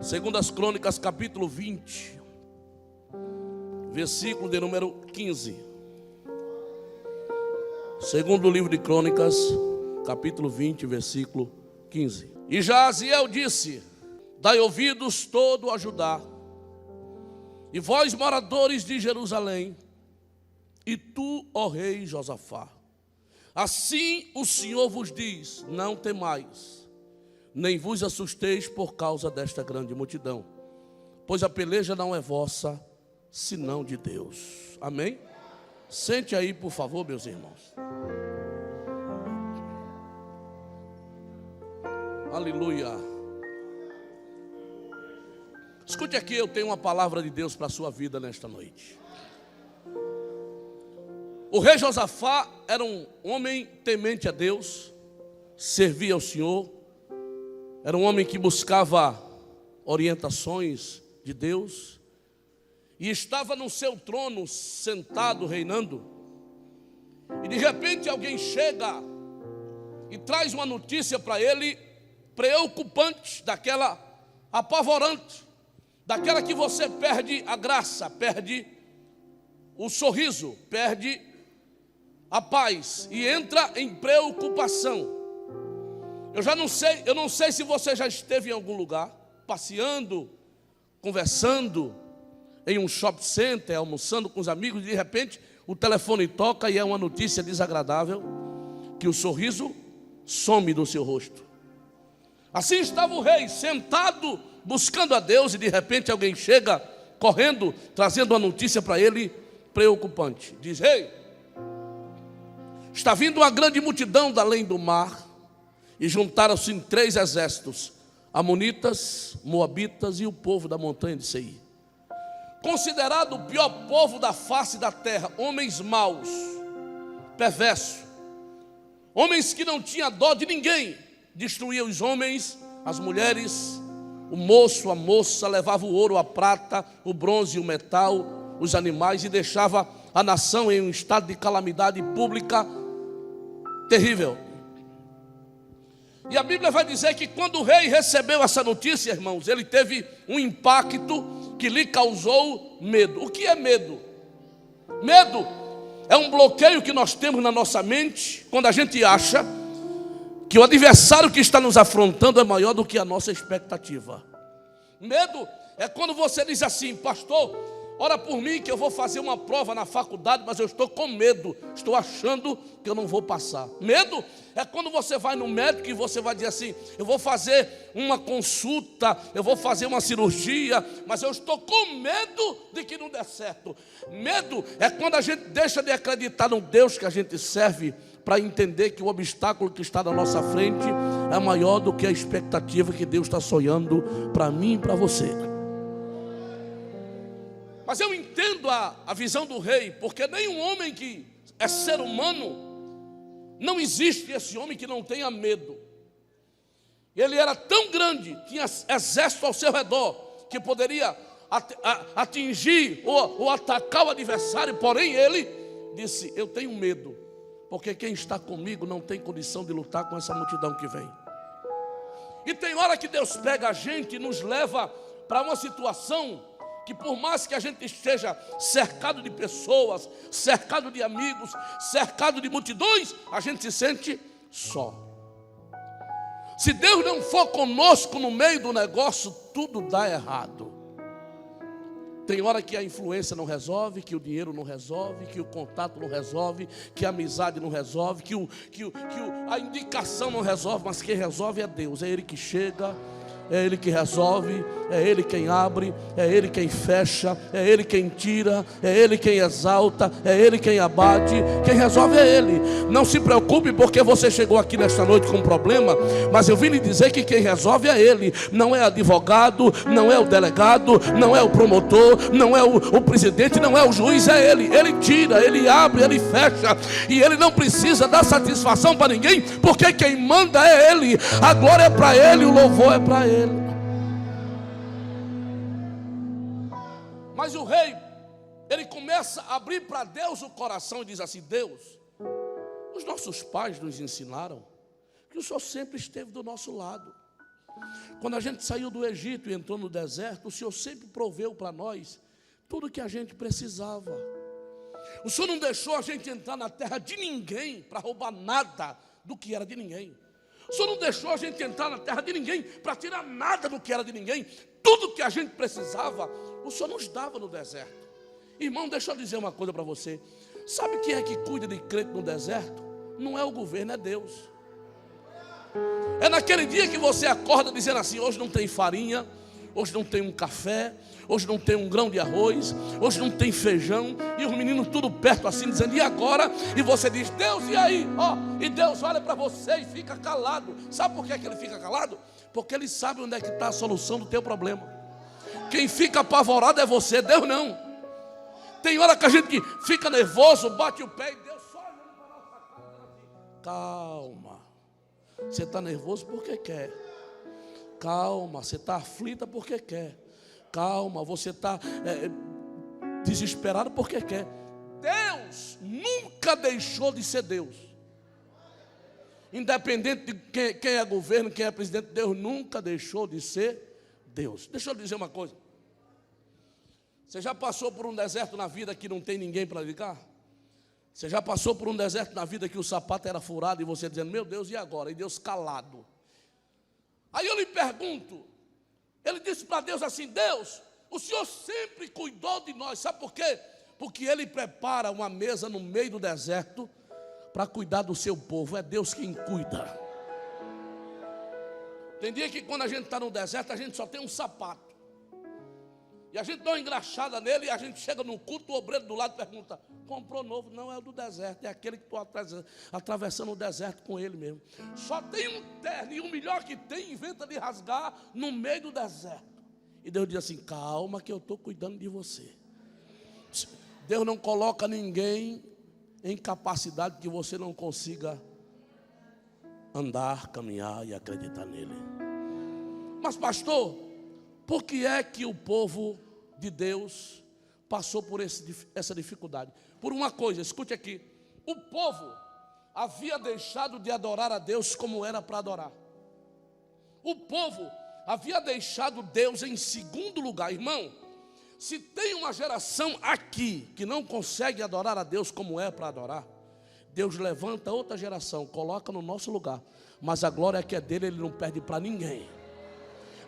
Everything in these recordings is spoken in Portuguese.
Segundo as Crônicas, capítulo 20, versículo de número 15. Segundo o livro de Crônicas, capítulo 20, versículo 15. E Jaziel disse: dai ouvidos todo a Judá, e vós moradores de Jerusalém, e tu, ó rei Josafá, assim o Senhor vos diz: não temais, nem vos assusteis por causa desta grande multidão, pois a peleja não é vossa, senão de Deus. Amém? Sente aí, por favor, meus irmãos. Aleluia. Escute aqui, eu tenho uma palavra de Deus para a sua vida nesta noite. O rei Josafá era um homem temente a Deus, servia ao Senhor, era um homem que buscava orientações de Deus, e estava no seu trono sentado, reinando, e de repente alguém chega e traz uma notícia para ele, preocupante, daquela apavorante, daquela que você perde a graça, perde o sorriso, perde a paz e entra em preocupação. Eu não sei se você já esteve em algum lugar, passeando, conversando, em um shopping center, almoçando com os amigos, e de repente o telefone toca e é uma notícia desagradável, que o sorriso some do seu rosto. Assim estava o rei, sentado, buscando a Deus, e de repente alguém chega correndo, trazendo uma notícia para ele preocupante. Diz: rei, está vindo uma grande multidão da além do mar, e juntaram-se em 3 exércitos: amonitas, moabitas e o povo da montanha de Seir. Considerado o pior povo da face da terra, homens maus, perversos, homens que não tinham dó de ninguém, destruía os homens, as mulheres, o moço, a moça, levava o ouro, a prata, o bronze e o metal, os animais, e deixava a nação em um estado de calamidade pública terrível. E a Bíblia vai dizer que quando o rei recebeu essa notícia, irmãos, ele teve um impacto que lhe causou medo. O que é medo? Medo é um bloqueio que nós temos na nossa mente quando a gente acha que o adversário que está nos afrontando é maior do que a nossa expectativa. Medo é quando você diz assim: pastor, ora por mim que eu vou fazer uma prova na faculdade, mas eu estou com medo, estou achando que eu não vou passar. Medo é quando você vai no médico e você vai dizer assim: eu vou fazer uma consulta, eu vou fazer uma cirurgia, mas eu estou com medo de que não dê certo. Medo é quando a gente deixa de acreditar no Deus que a gente serve, para entender que o obstáculo que está na nossa frente é maior do que a expectativa que Deus está sonhando para mim e para você. Mas eu entendo a visão do rei, porque nenhum homem que é ser humano, não existe esse homem que não tenha medo. Ele era tão grande, tinha exército ao seu redor, que poderia atingir ou atacar o adversário, porém ele disse: eu tenho medo, porque quem está comigo não tem condição de lutar com essa multidão que vem. E tem hora que Deus pega a gente e nos leva para uma situação que, por mais que a gente esteja cercado de pessoas, cercado de amigos, cercado de multidões, a gente se sente só. Se Deus não for conosco no meio do negócio, tudo dá errado. Tem hora que a influência não resolve, que o dinheiro não resolve, que o contato não resolve, que a amizade não resolve, que a indicação não resolve, mas quem resolve é Deus. É Ele que chega, é Ele que resolve, é Ele quem abre, é Ele quem fecha, é Ele quem tira, é Ele quem exalta, é Ele quem abate. Quem resolve é Ele. Não se preocupe porque você chegou aqui nesta noite com um problema, mas eu vim lhe dizer que quem resolve é Ele. Não é advogado, não é o delegado, não é o promotor, não é o presidente, não é o juiz, é Ele. Ele tira, Ele abre, Ele fecha, e Ele não precisa dar satisfação para ninguém, porque quem manda é Ele. A glória é para Ele, o louvor é para Ele. Mas o rei, ele começa a abrir para Deus o coração e diz assim: Deus, os nossos pais nos ensinaram que o Senhor sempre esteve do nosso lado. Quando a gente saiu do Egito e entrou no deserto, o Senhor sempre proveu para nós tudo que a gente precisava. O Senhor não deixou a gente entrar na terra de ninguém para roubar nada do que era de ninguém. O Senhor não deixou a gente entrar na terra de ninguém para tirar nada do que era de ninguém. Tudo que a gente precisava, o Senhor nos dava no deserto. Irmão, deixa eu dizer uma coisa para você. Sabe quem é que cuida de crente no deserto? Não é o governo, é Deus. É naquele dia que você acorda dizendo assim: hoje não tem farinha, hoje não tem um café, hoje não tem um grão de arroz, hoje não tem feijão, e os meninos tudo perto assim, dizendo: e agora? E você diz: Deus, e aí? E Deus olha para você e fica calado. Sabe por que ele fica calado? Porque ele sabe onde é que está a solução do teu problema. Quem fica apavorado é você, Deus não. Tem hora que a gente fica nervoso, bate o pé e Deus só olhando para a nossa cara assim: calma. Você está nervoso porque quer. Calma, você está aflita porque quer. Calma, você está desesperado porque quer. Deus nunca deixou de ser Deus. Independente de quem é governo, quem é presidente, Deus nunca deixou de ser Deus. Deixa eu dizer uma coisa. Você já passou por um deserto na vida que não tem ninguém para ligar? Você já passou por um deserto na vida que o sapato era furado e você dizendo: meu Deus, e agora? E Deus calado. Aí eu lhe pergunto, ele disse para Deus assim: Deus, o Senhor sempre cuidou de nós. Sabe por quê? Porque Ele prepara uma mesa no meio do deserto para cuidar do seu povo. É Deus quem cuida. Tem dia que quando a gente está no deserto, a gente só tem um sapato. E a gente dá uma engraxada nele e a gente chega no culto, o obreiro do lado pergunta: comprou novo? Não, é o do deserto, é aquele que estou atravessando o deserto com ele mesmo. Só tem um terno e o melhor que tem, inventa de rasgar no meio do deserto. E Deus diz assim: calma que eu estou cuidando de você. Deus não coloca ninguém em capacidade que você não consiga andar, caminhar e acreditar nele. Mas pastor, por que é que o povo de Deus passou por essa dificuldade? Por uma coisa, escute aqui: o povo havia deixado de adorar a Deus como era para adorar. O povo havia deixado Deus em segundo lugar. Irmão, se tem uma geração aqui que não consegue adorar a Deus como é para adorar, Deus levanta outra geração, coloca no nosso lugar, mas a glória que é dele, ele não perde para ninguém.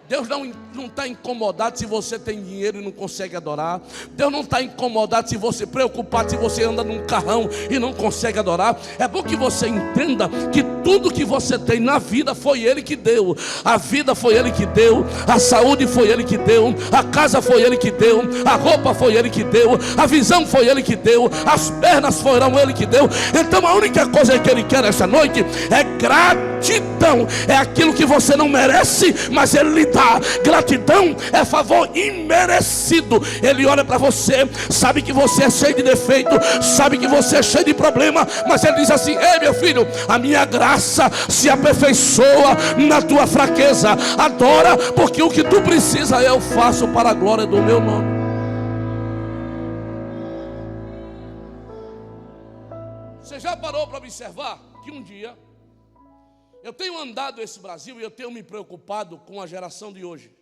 Deus não está incomodado se você tem dinheiro e não consegue adorar. Deus não está incomodado se você preocupado se você anda num carrão e não consegue adorar. É bom que você entenda que tudo que você tem na vida foi Ele que deu. A vida foi Ele que deu, a saúde foi Ele que deu, a casa foi Ele que deu, a roupa foi Ele que deu, a visão foi Ele que deu, as pernas foram Ele que deu. Então a única coisa que Ele quer esta noite é gratidão. É aquilo que você não merece, mas Ele lhe dá. Gratidão é favor imerecido. Ele olha para você, sabe que você é cheio de defeito, sabe que você é cheio de problema, mas Ele diz assim: ei meu filho, a minha graça se aperfeiçoa na tua fraqueza. Adora, porque o que tu precisa eu faço para a glória do meu nome. Você já parou para observar que um dia eu tenho andado esse Brasil e eu tenho me preocupado com a geração de hoje.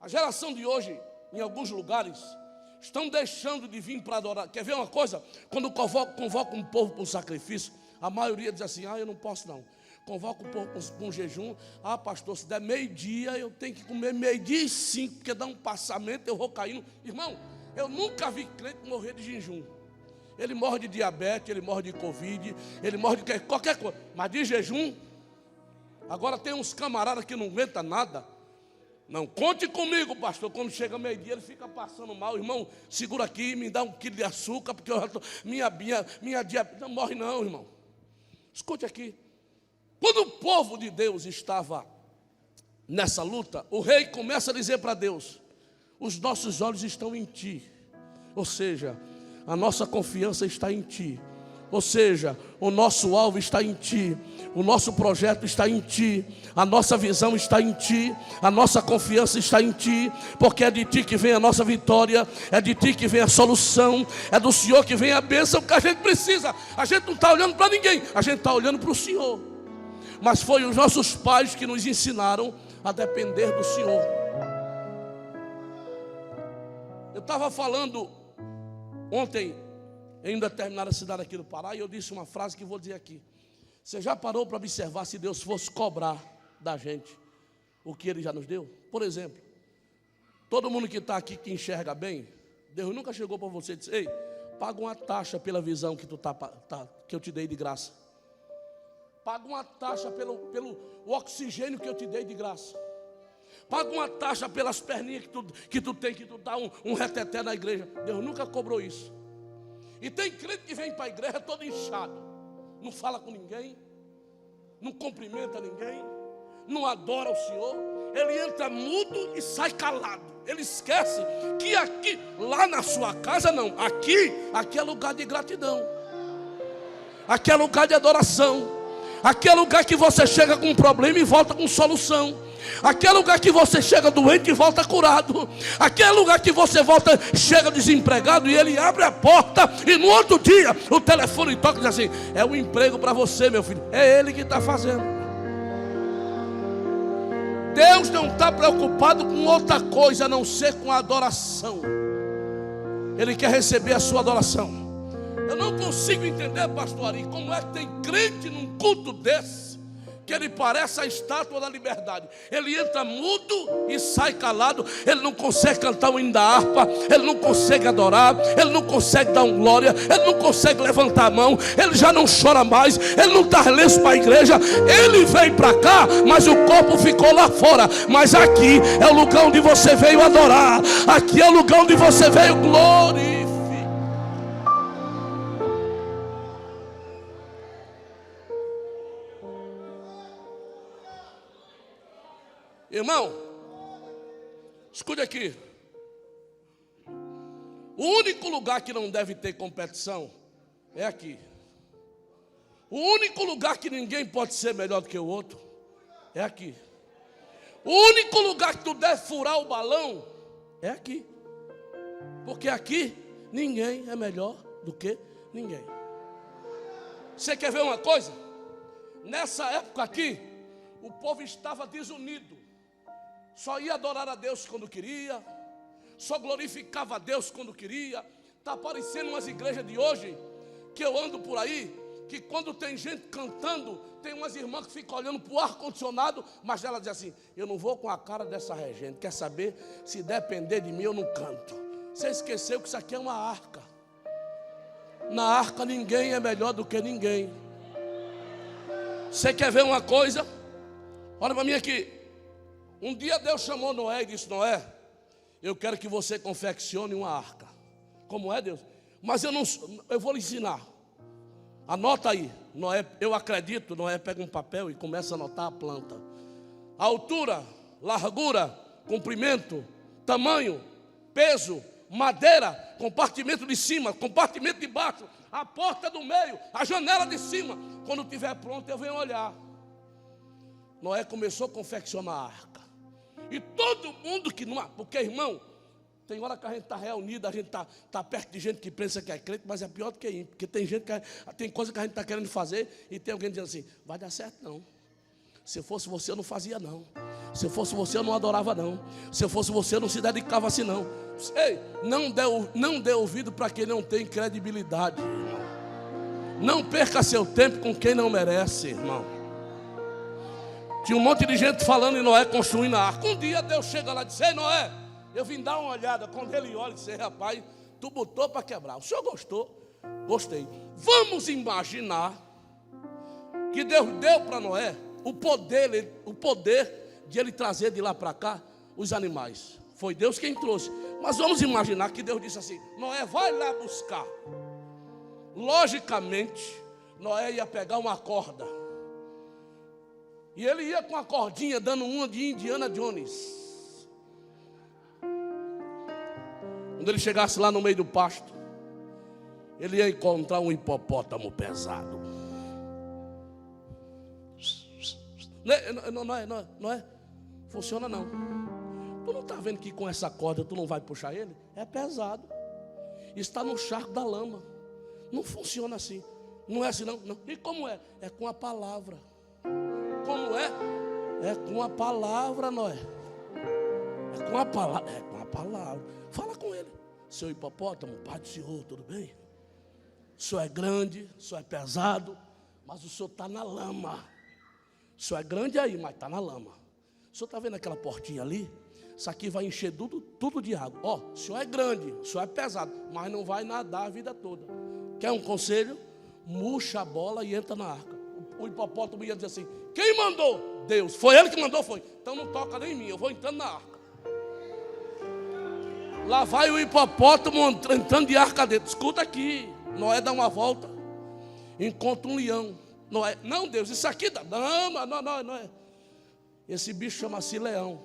A geração de hoje, em alguns lugares, estão deixando de vir para adorar. Quer ver uma coisa? Quando convoca um povo para um sacrifício, a maioria diz assim: eu não posso não. Convoca o povo para um jejum. Pastor, se der meio-dia, eu tenho que comer meio-dia e 5, porque dá um passamento, eu vou caindo. Irmão, eu nunca vi crente morrer de jejum. Ele morre de diabetes, ele morre de Covid, ele morre de qualquer coisa, mas de jejum. Agora tem uns camaradas que não aguentam nada. Não, conte comigo, pastor. Quando chega meio-dia, ele fica passando mal. Irmão, segura aqui, me dá 1 quilo de açúcar, porque eu já tô, minha diabetes. Não morre não, irmão. Escute aqui. Quando o povo de Deus estava nessa luta, o rei começa a dizer para Deus: os nossos olhos estão em ti. Ou seja, a nossa confiança está em ti. Ou seja, o nosso alvo está em ti, o nosso projeto está em ti, a nossa visão está em ti, a nossa confiança está em ti, porque é de ti que vem a nossa vitória, é de ti que vem a solução, é do Senhor que vem a bênção que a gente precisa. A gente não está olhando para ninguém, a gente está olhando para o Senhor. mas foi os nossos pais que nos ensinaram a depender do Senhor. Eu estava falando ontem em uma determinada cidade aqui do Pará, e eu disse uma frase que vou dizer aqui. Você já parou para observar se Deus fosse cobrar da gente o que Ele já nos deu? Por exemplo, todo mundo que está aqui que enxerga bem, Deus nunca chegou para você e disse: ei, paga uma taxa pela visão que, que eu te dei de graça. Paga uma taxa pelo oxigênio que eu te dei de graça. Paga uma taxa pelas perninhas que tu tem, que tu dá um reteté na igreja. Deus nunca cobrou isso. E tem crente que vem para a igreja todo inchado, não fala com ninguém, não cumprimenta ninguém, não adora o Senhor. Ele entra mudo e sai calado. Ele esquece que aqui, lá na sua casa não, aqui é lugar de gratidão, aqui é lugar de adoração, aqui é lugar que você chega com um problema e volta com solução. Aqui é lugar que você chega doente e volta curado. Aqui é lugar que você chega desempregado e Ele abre a porta, e no outro dia o telefone toca e diz assim: é um emprego para você, meu filho. É Ele que está fazendo. Deus não está preocupado com outra coisa a não ser com a adoração. Ele quer receber a sua adoração. Eu não consigo entender, pastor Ari, como é que tem crente num culto desse que ele parece a estátua da liberdade. Ele entra mudo e sai calado. Ele não consegue cantar o hino da harpa, ele não consegue adorar, ele não consegue dar um glória, ele não consegue levantar a mão, ele já não chora mais, ele não está lenço para a igreja. Ele vem para cá, mas o corpo ficou lá fora. Mas aqui é o lugar onde você veio adorar, aqui é o lugar onde você veio glorificar. Irmão, escute aqui. O único lugar que não deve ter competição é aqui. O único lugar que ninguém pode ser melhor do que o outro é aqui. O único lugar que tu deve furar o balão é aqui. Porque aqui ninguém é melhor do que ninguém. Você quer ver uma coisa? Nessa época aqui, o povo estava desunido. Só ia adorar a Deus quando queria, só glorificava a Deus quando queria. Está parecendo umas igrejas de hoje, que eu ando por aí, que quando tem gente cantando, tem umas irmãs que ficam olhando para o ar-condicionado, mas ela diz assim: eu não vou com a cara dessa regente, quer saber, se depender de mim eu não canto. Você esqueceu que isso aqui é uma arca. Na arca ninguém é melhor do que ninguém. Você quer ver uma coisa? Olha para mim aqui. Um dia Deus chamou Noé e disse: Noé, eu quero que você confeccione uma arca. Como é, Deus? Mas eu vou lhe ensinar. Anota aí. Noé, eu acredito, Noé pega um papel e começa a anotar a planta. A altura, largura, comprimento, tamanho, peso, madeira, compartimento de cima, compartimento de baixo, a porta do meio, a janela de cima. Quando estiver pronto eu venho olhar. Noé começou a confeccionar a arca. E todo mundo que não... Porque, irmão, tem hora que a gente está reunido, a gente está perto de gente que pensa que é crente, mas é pior do que isso. Porque tem gente tem coisa que a gente está querendo fazer e tem alguém dizendo assim: vai dar certo não. Se fosse você eu não fazia não. Se fosse você eu não adorava não. Se fosse você eu não se dedicava assim não. Ei, não dê ouvido para quem não tem credibilidade, irmão. Não perca seu tempo com quem não merece, irmão. Tinha um monte de gente falando em Noé construindo a arca. Um dia Deus chega lá e diz: ei, Noé, eu vim dar uma olhada. Quando ele olha e diz: rapaz, tu botou para quebrar. O senhor gostou? Gostei. Vamos imaginar que Deus deu para Noé o poder de ele trazer de lá para cá os animais. Foi Deus quem trouxe. Mas vamos imaginar que Deus disse assim: Noé, vai lá buscar. Logicamente, Noé ia pegar uma corda. E ele ia com a cordinha, dando uma de Indiana Jones. Quando ele chegasse lá no meio do pasto, ele ia encontrar um hipopótamo pesado. Não é? Funciona não. Tu não está vendo que com essa corda tu não vai puxar ele? É pesado. Está no charco da lama. Não funciona assim. Não é assim não. E como é? É com a palavra. como é? É com a palavra, Noé. É com a palavra. É com a palavra. Fala com ele. Seu hipopótamo, pai do senhor, tudo bem? O senhor é grande, o senhor é pesado, mas o senhor está na lama. O senhor é grande aí, mas está na lama. O senhor está vendo aquela portinha ali? Isso aqui vai encher tudo de água. Ó, o senhor é grande, o senhor é pesado, mas não vai nadar a vida toda. Quer um conselho? Murcha a bola e entra na arca. O hipopótamo ia dizer assim: quem mandou? Deus. Foi ele que mandou? Foi. Então não toca nem em mim, eu vou entrando na arca. Lá vai o hipopótamo entrando de arca dentro. Escuta aqui. Noé dá uma volta, encontra um leão. Noé, não, Deus, isso aqui dá. Não é. Esse bicho chama-se leão.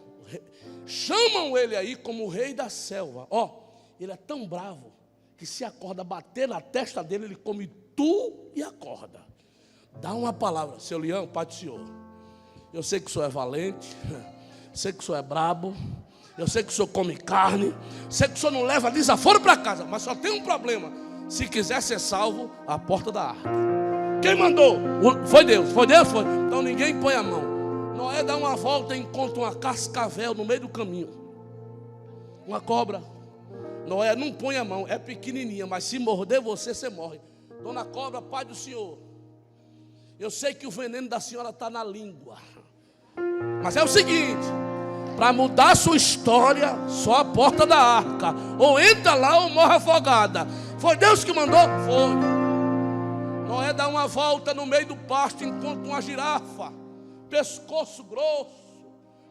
Chamam ele aí como o rei da selva. Ó, ele é tão bravo que se a corda bater na testa dele, ele come tu e a corda. Dá uma palavra: seu leão, pai do senhor, eu sei que o senhor é valente, sei que o senhor é brabo, eu sei que o senhor come carne, sei que o senhor não leva desaforo para casa, mas só tem um problema: se quiser ser salvo, a porta da arca. Quem mandou? Foi Deus. Foi. Então ninguém põe a mão. Noé dá uma volta e encontra uma cascavel no meio do caminho, uma cobra. Noé não põe a mão, é pequenininha, mas se morder você, você morre. Dona Cobra, pai do senhor, eu sei que o veneno da senhora está na língua, mas é o seguinte: para mudar a sua história, só a porta da arca. Ou entra lá ou morre afogada. Foi Deus que mandou? Foi. Noé dá uma volta no meio do pasto, encontra uma girafa, pescoço grosso,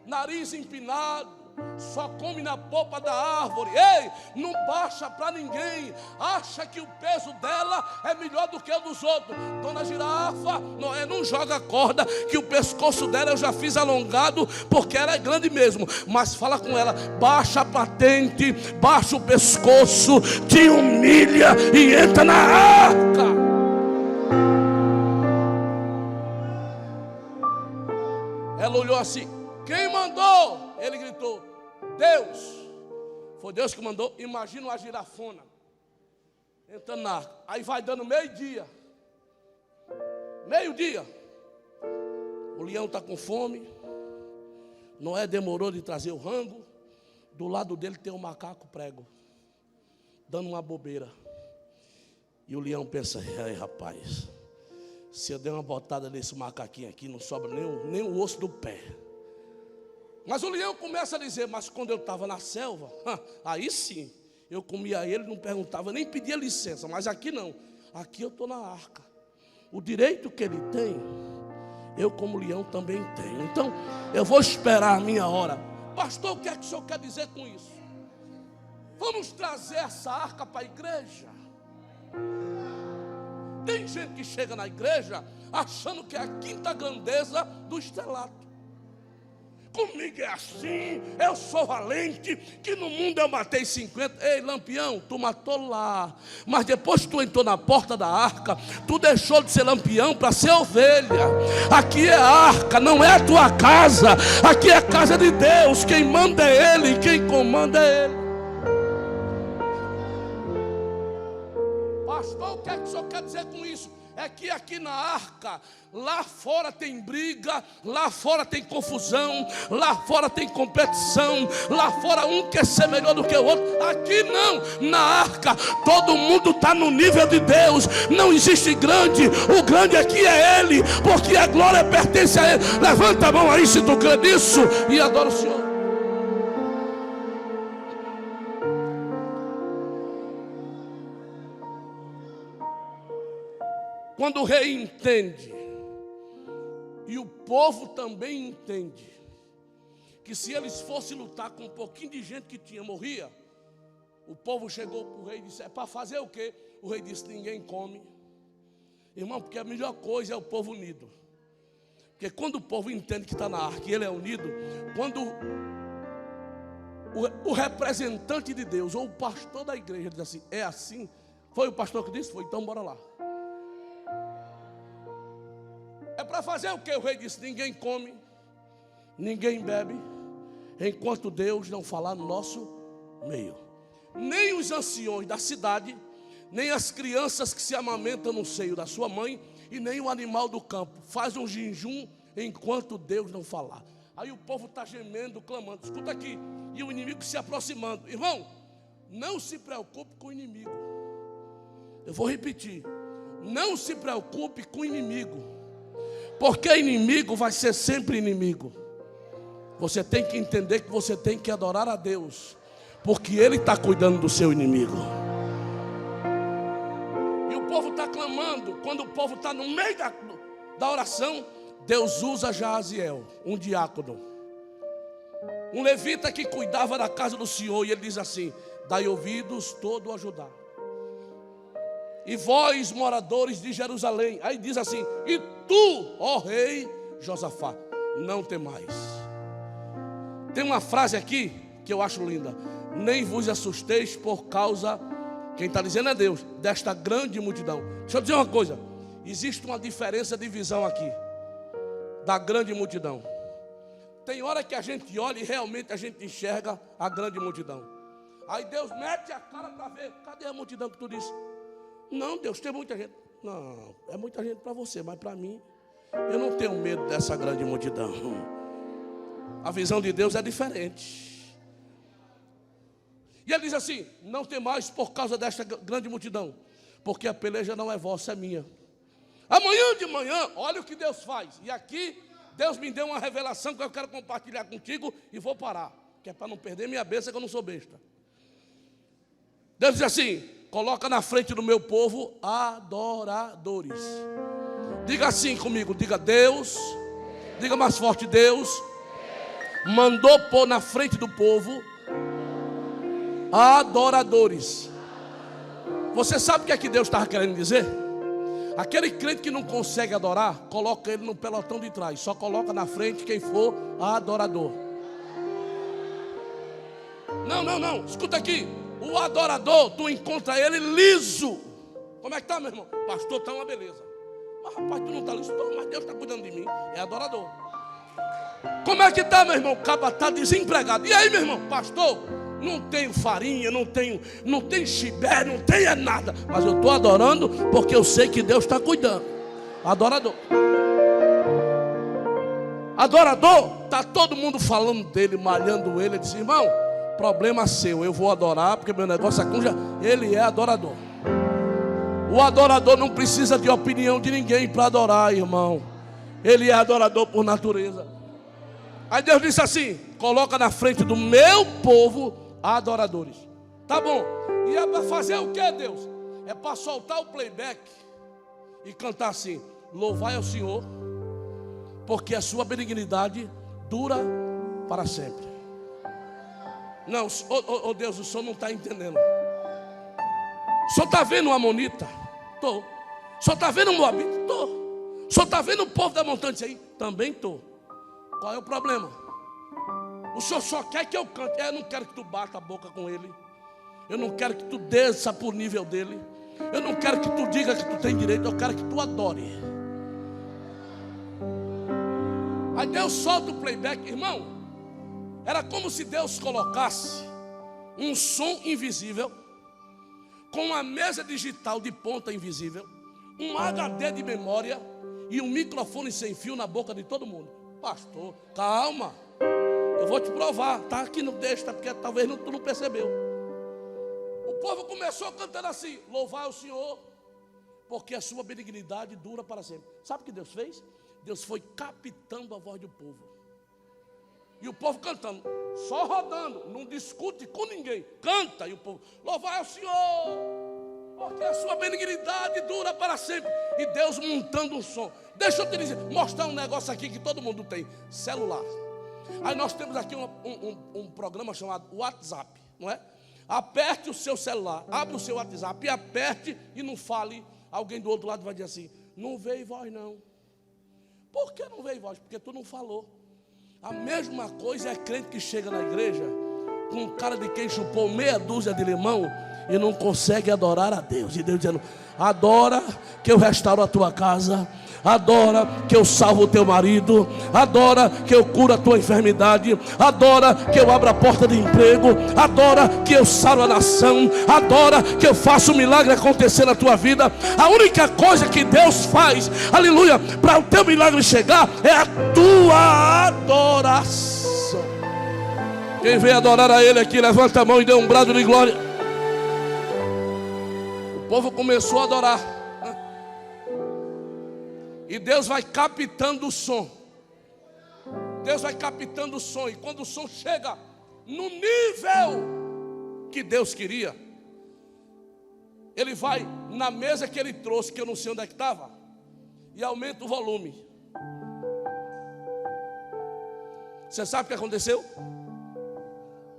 nariz empinado, só come na polpa da árvore. Ei, não baixa para ninguém, acha que o peso dela é melhor do que o dos outros. Dona Girafa, Noé não joga corda, que o pescoço dela eu já fiz alongado, porque ela é grande mesmo. Mas fala com ela: baixa a patente, baixa o pescoço, te humilha e entra na arca. Ela olhou assim: quem mandou? Ele gritou: Deus. Foi Deus que mandou. Imagina uma girafona entrando na arca. Aí vai dando meio-dia. O leão está com fome. Noé demorou de trazer o rango. Do lado dele tem um macaco prego, dando uma bobeira. E o leão pensa: ai rapaz, se eu der uma botada nesse macaquinho aqui, não sobra nem o osso do pé. Mas o leão começa a dizer: mas quando eu estava na selva, aí sim, eu comia ele, não perguntava, nem pedia licença. Mas aqui não, aqui eu estou na arca. O direito que ele tem, eu como leão também tenho. Então, eu vou esperar a minha hora. Pastor, o que é que o senhor quer dizer com isso? Vamos trazer essa arca para a igreja. Tem gente que chega na igreja achando que é a quinta grandeza do estrelato. Comigo é assim, eu sou valente, que no mundo eu matei 50. Ei, Lampião, tu matou lá, mas depois que tu entrou na porta da arca, tu deixou de ser Lampião para ser ovelha. Aqui é a arca, não é a tua casa. Aqui é a casa de Deus. Quem manda é Ele, quem comanda é Ele. Pastor, o que é que o senhor quer dizer com isso? É que aqui na arca, lá fora tem briga, lá fora tem confusão, lá fora tem competição, lá fora um quer ser melhor do que o outro. Aqui não, na arca todo mundo está no nível de Deus. Não existe grande, o grande aqui é Ele, porque a glória pertence a Ele. Levanta a mão aí se tu crê nisso e adora o Senhor. Quando o rei entende, e o povo também entende, que se eles fossem lutar com um pouquinho de gente que tinha, morria. O povo chegou para o rei e disse: é para fazer o quê? O rei disse: ninguém come. Irmão, porque a melhor coisa é o povo unido. Porque quando o povo entende que está na arca e ele é unido, quando o representante de Deus, ou o pastor da igreja diz assim: é assim, foi o pastor que disse? Foi, então bora lá. É para fazer o que? O rei disse: ninguém come, ninguém bebe, enquanto Deus não falar no nosso meio. Nem os anciões da cidade, nem as crianças que se amamentam no seio da sua mãe, e nem o animal do campo faz um jejum enquanto Deus não falar. Aí o povo está gemendo, clamando. Escuta aqui. E o inimigo se aproximando. Irmão, não se preocupe com o inimigo. Eu vou repetir. Não se preocupe com o inimigo. Porque inimigo vai ser sempre inimigo. Você tem que entender que você tem que adorar a Deus. Porque Ele está cuidando do seu inimigo. E o povo está clamando. Quando o povo está no meio da oração, Deus usa Jaziel, um diácono, um levita que cuidava da casa do Senhor. E ele diz assim: dai ouvidos todo a Judá, e vós moradores de Jerusalém. Aí diz assim: e tu, ó rei Josafá, não temais. Tem uma frase aqui que eu acho linda: nem vos assusteis por causa, quem está dizendo é Deus, desta grande multidão. Deixa eu dizer uma coisa: existe uma diferença de visão aqui da grande multidão. Tem hora que a gente olha e realmente a gente enxerga a grande multidão. Aí Deus mete a cara para ver: cadê a multidão que tu disse? Não, Deus, tem muita gente. Não, é muita gente para você, mas para mim, eu não tenho medo dessa grande multidão. A visão de Deus é diferente. E ele diz assim: não temais por causa desta grande multidão, porque a peleja não é vossa, é minha. Amanhã de manhã, olha o que Deus faz. E aqui Deus me deu uma revelação que eu quero compartilhar contigo e vou parar, que é para não perder minha bênção, que eu não sou besta. Deus diz assim: coloca na frente do meu povo adoradores. Diga assim comigo, diga: Deus, diga mais forte, Deus mandou pôr na frente do povo adoradores. Você sabe o que é que Deus estava querendo dizer? Aquele crente que não consegue adorar, coloca ele no pelotão de trás. Só coloca na frente quem for adorador. Não, escuta aqui. O adorador, tu encontra ele liso. Como é que tá, meu irmão? Pastor, tá uma beleza. Mas rapaz, tu não tá liso, mas Deus está cuidando de mim. É adorador. Como é que tá, meu irmão? O caba tá desempregado. E aí, meu irmão? Pastor, não tenho farinha, não tenho chibé, não tenho nada, mas eu estou adorando porque eu sei que Deus está cuidando. Adorador. Adorador, está todo mundo falando dele, malhando ele. Ele diz: irmão, problema seu, eu vou adorar porque meu negócio aqui já. Ele é adorador. O adorador não precisa de opinião de ninguém para adorar, irmão. Ele é adorador por natureza. Aí Deus disse assim: coloca na frente do meu povo adoradores. Tá bom. E é para fazer o que, Deus? É para soltar o playback e cantar assim: louvai ao Senhor, porque a sua benignidade dura para sempre. Não, oh Deus, o senhor não está entendendo. O senhor está vendo o Amonita? Estou. O senhor está vendo o Moabita? Estou. O senhor está vendo o povo da montanha aí? Também estou. Qual é o problema? O senhor só quer que eu cante. Eu não quero que tu bata a boca com ele. Eu não quero que tu desça para o nível dele. Eu não quero que tu diga que tu tem direito. Eu quero que tu adore. Aí Deus solta o playback, irmão. Era como se Deus colocasse um som invisível com uma mesa digital de ponta invisível, um HD de memória e um microfone sem fio na boca de todo mundo. Pastor, calma. Eu vou te provar, está aqui no texto, porque talvez tu não percebeu. O povo começou cantando assim: louvai ao Senhor, porque a sua benignidade dura para sempre. Sabe o que Deus fez? Deus foi captando a voz do povo. E o povo cantando, só rodando, não discute com ninguém. Canta, e o povo: louvai ao Senhor, porque a sua benignidade dura para sempre. E Deus montando um som. Deixa eu te dizer, mostrar um negócio aqui que todo mundo tem: celular. Aí nós temos aqui um programa chamado WhatsApp, não é? Aperte o seu celular, abre o seu WhatsApp e aperte e não fale. Alguém do outro lado vai dizer assim: não veio voz não. Por que não veio voz? Porque tu não falou. A mesma coisa é crente que chega na igreja com cara de quem chupou meia dúzia de limão e não consegue adorar a Deus. E Deus dizendo: adora que eu restauro a tua casa, adora que eu salvo o teu marido, adora que eu curo a tua enfermidade, adora que eu abro a porta de emprego, adora que eu saro a nação, adora que eu faço um milagre acontecer na tua vida. A única coisa que Deus faz, aleluia, para o teu milagre chegar é a tua adoração. Quem vem adorar a Ele aqui, levanta a mão e dê um brado de glória. O povo começou a adorar. E Deus vai captando o som. Deus vai captando o som. E quando o som chega no nível que Deus queria, Ele vai na mesa que Ele trouxe, que eu não sei onde é que estava, e aumenta o volume. Você sabe o que aconteceu?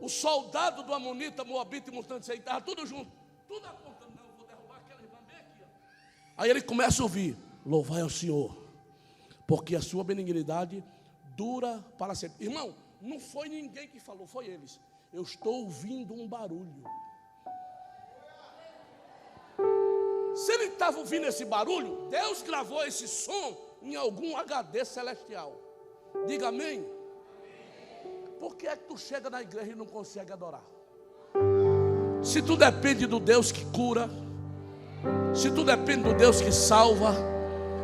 O soldado do Amonita, Moabita e Montante, estava tudo junto, tudo apontando: não, eu vou derrubar aquela irmã bem aqui, ó. Aí ele começa a ouvir: louvai ao Senhor, porque a sua benignidade dura para sempre. Irmão, não foi ninguém que falou, foi eles. Eu estou ouvindo um barulho. Se ele estava ouvindo esse barulho, Deus gravou esse som em algum HD celestial. Diga amém. Por que é que tu chega na igreja e não consegue adorar? Se tu depende do Deus que cura, se tu depende do Deus que salva,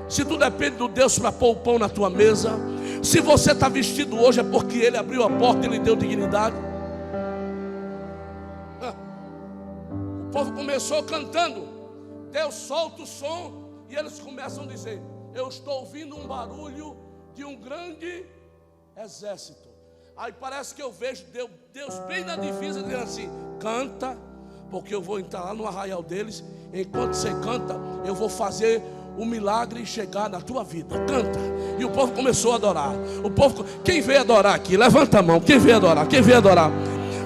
se tu depende do Deus para pôr o pão na tua mesa, se você está vestido hoje é porque Ele abriu a porta e Ele deu dignidade. O povo começou cantando, Deus solta o som e eles começam a dizer: eu estou ouvindo um barulho de um grande exército. Aí parece que eu vejo Deus bem na divisa dizendo assim: canta, porque eu vou entrar lá no arraial deles. Enquanto você canta, eu vou fazer o milagre chegar na tua vida. Canta. E o povo começou a adorar. O povo, quem veio adorar aqui? Levanta a mão. Quem veio adorar? Quem veio adorar?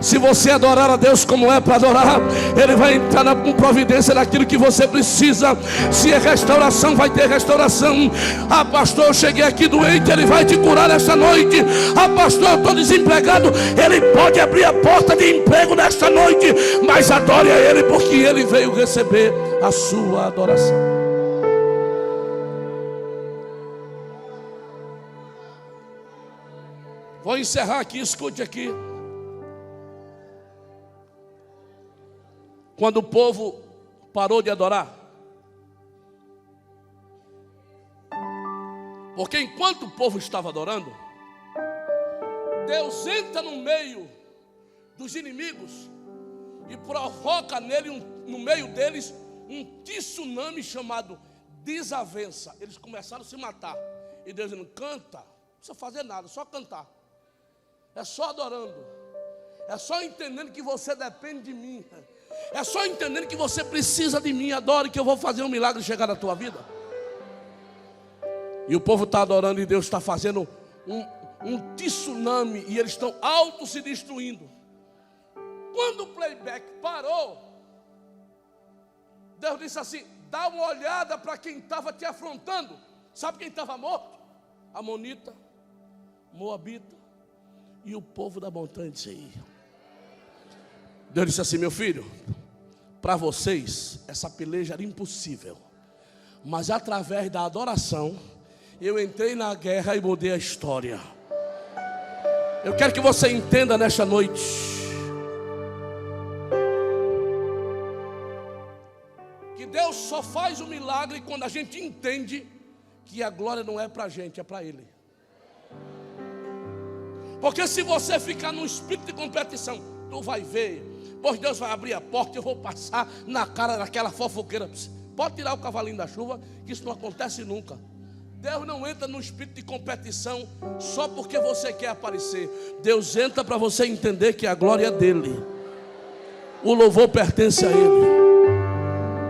Se você adorar a Deus como é para adorar, Ele vai entrar com providência naquilo que você precisa. Se é restauração, vai ter restauração. Ah, pastor, eu cheguei aqui doente, Ele vai te curar esta noite. Ah, pastor, eu estou desempregado, Ele pode abrir a porta de emprego nesta noite. Mas adore a Ele, porque Ele veio receber a sua adoração. Vou encerrar aqui, escute aqui. Quando o povo parou de adorar, porque enquanto o povo estava adorando, Deus entra no meio dos inimigos e provoca no meio deles um tsunami chamado desavença. Eles começaram a se matar. E Deus dizendo: canta, não precisa fazer nada, só cantar. É só adorando. É só entendendo que você depende de mim. É só entendendo que você precisa de mim. Adore que eu vou fazer um milagre chegar na tua vida. E o povo está adorando e Deus está fazendo um tsunami. E eles estão auto se destruindo. Quando o playback parou, Deus disse assim: dá uma olhada para quem estava te afrontando. Sabe quem estava morto? Amonita, Moabita e o povo da montanha de Seir. Deus disse assim: meu filho, para vocês essa peleja era impossível, mas através da adoração eu entrei na guerra e mudei a história. Eu quero que você entenda nesta noite que Deus só faz o milagre quando a gente entende que a glória não é para a gente, é para Ele. Porque se você ficar num espírito de competição, tu vai ver, pois Deus vai abrir a porta e eu vou passar na cara daquela fofoqueira. Pode tirar o cavalinho da chuva, que isso não acontece nunca. Deus não entra no espírito de competição só porque você quer aparecer. Deus entra para você entender que a glória é dele. O louvor pertence a Ele.